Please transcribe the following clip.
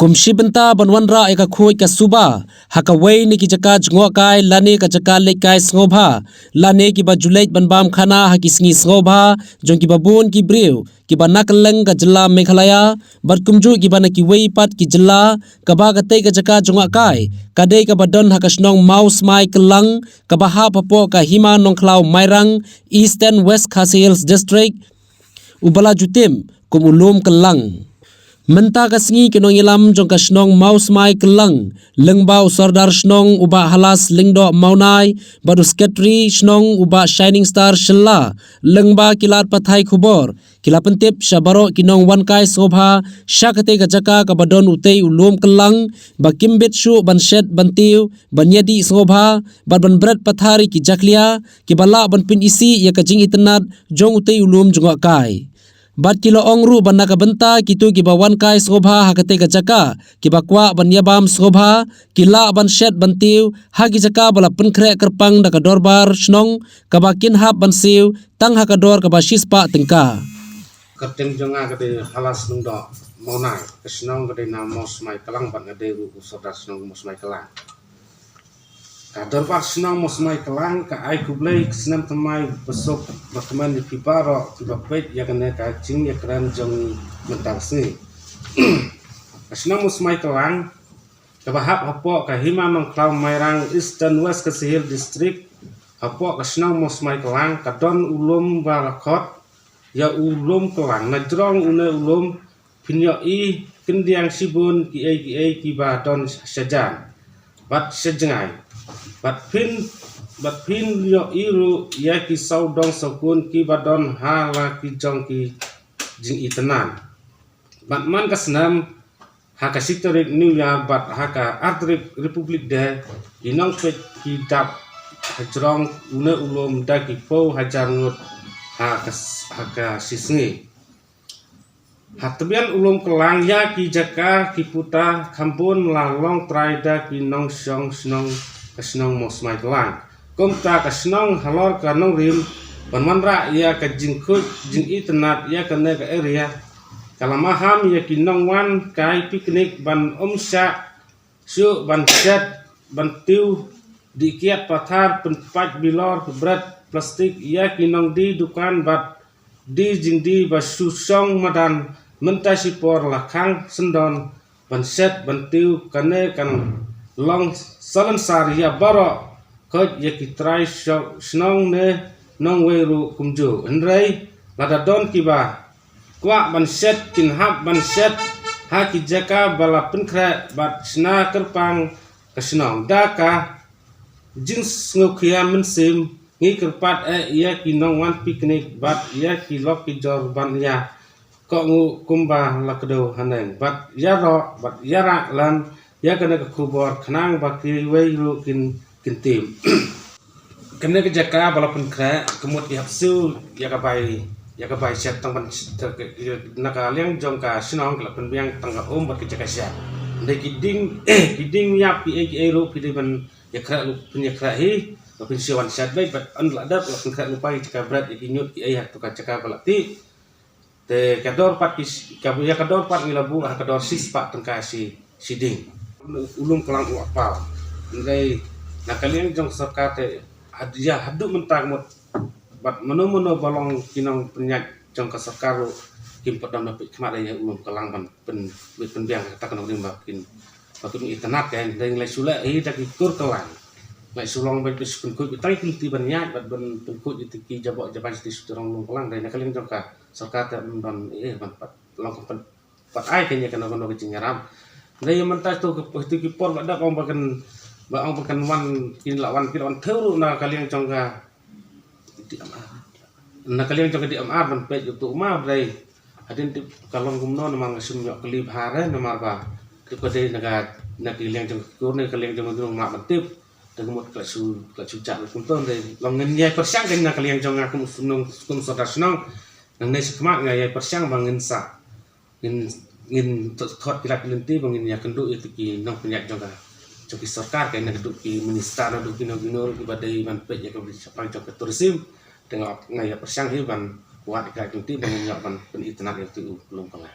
kumshi benta banwanra eka khoi ka suba hakawai ni ki jaka jngwa kai lane ka jaka le kai sngoba lane ki ba julait banbam khana haki sngi sngoba jong ki babun ki brew ki ba nakleng ka jilla meghalaya barkumju ki ba na ki wei pat ki jilla ka ba ka te ka jaka jngwa kai kadai ka badon hakasnong mouse mai kelang ka ba ha papo ka hima nongklau mairang East and West Khasi Hills District ubala jutim kumulum kelang menta ka sngi kinong ilam jong ka snong mouse mai kelang lengbau sordar snong uba halas lingdo maunai baru sketri snong uba shining star shella lengba kilat pathai khubor kila pentip shabaro kinong wan kai sobha shakate ka jaka ka badon utei ulum kelang bakimbit shu banshet bantiu banyadi sobha ban bret pathari ki jaklia ki bala ban pin isi ya ka jing itnat jong utei ulum jongwa kai bat kilo ongru banna ka benta kitu ki bawan kai sobha hakate ka jaka ki bakwa ban yabam sobha kila ban shet bantiu hagi jaka bala penkhre kerpang da ka dorbar snong ka bakin hab ban siu tang ha ka dor ka basispa tengka kerting jonga kade halas nung do monai kesnong kade na mos mai kelang ban kade ru saudara snong mos mai kelang kador pas snong mos mai kelang ka ai kublai snam tamai besok berteman di pibaro tiba pet ya kena ka jing ya kran jong mentang sini snong mos mai kelang ka bahap hapo ka hima nongklau mairang East and West Khasi Hills District hapo ka snong mos mai kelang ka don ulum balakot ya ulum kelang najrong une ulum pinyo i kendiang sibun ki ba don sajan bat sejengai bat pin yo iru ya ki saudong sokun ki badon hala ki jong ki jing itenan bat man kasnam haka sitorik new ya bat haka artrik republik de inong pet ki dap hajrong une ulum da ki po hajar ngut haka sisngi hatabian ulum kelang ya ki jaka ki puta kampun lalong traida ki nong syong snong kasnong mos mai kelang komta kasnong halor kanong rim panmanra ya ka jingkut jing itnat ya kana ka area kalamaham ya ki nong wan kai piknik ban omsya su ban set ban tiu dikiat pathar penpat bilor berat plastik ya ki nong di dukan bat di jingdi basusong madan mentasi por lakang sendon ban set ban tiu kane kan long salan saria baro kot ya kitrai snong ne nong weru kumju andrai lada don kiba kwa ban set kin hab ban set ha ki jaka bala penkra bat sna kerpang kasnong daka jins ngokia mensim ngi kerpat ya ki nong wan piknik bat ya ki lok ki jor ban ya ko ngu kumba lakdo haneng bat yaro bat yara lan ya kena ke kubur kenang baki weiru kin tim kena ke jaka balapun kra kemut ya su ya kabai set tang ban naka liang jong ka sinong kelapun biang tangga baki jaka sia ndai kiding ya pi ru pi ban ya kra lu punya kra hi lapin siwan set bai bat an ladap lapun kra lu pai jaka berat ikinyut ki ai tu ka jaka balati te kador pat ya kador pat ngilabu kador sis pat tangka si siding ulum kelang uapal ngai nakalian jong sakate hadia hadu mentang mot bat meno balong kinong penyak jong ka sakaru kim padam dapat kemada ya ulum kelang pen biang kata kanong rimba kin patun itenat kan dai lai sula dak ikur kelang lai sulong bet biskun ku tai kunti banyak bat ben tengkut itiki jabok jaban sti sutrong ulum kelang dai nakalian jong ka sakate ban ban pat long pat ai kenya kana kono kecingram dai mentas tu itu kipor ada kau bahkan wan kin lawan teru na kalian congga di kalian congga di amar dan pet untuk ma dai hadin kalong gumno namang sum yo kelib hare namar ba kepade naga kalian congga kurne kalian congga dong mak mentip dengan klasu cak kunton dai long ngai persang kan kalian congga kum sunung kum saudara senang nang nei sekmak ngai persang bangin sa ingin thot kilat lenti bangin ya kendu itu ki nong penyak jongga coki sarkar kan kendu ki minister do kino ki badai man pe ya ko sapang coki tourism dengan ngai persang hi ban kuat kilat lenti bangin ya ban pen internet itu belum kelar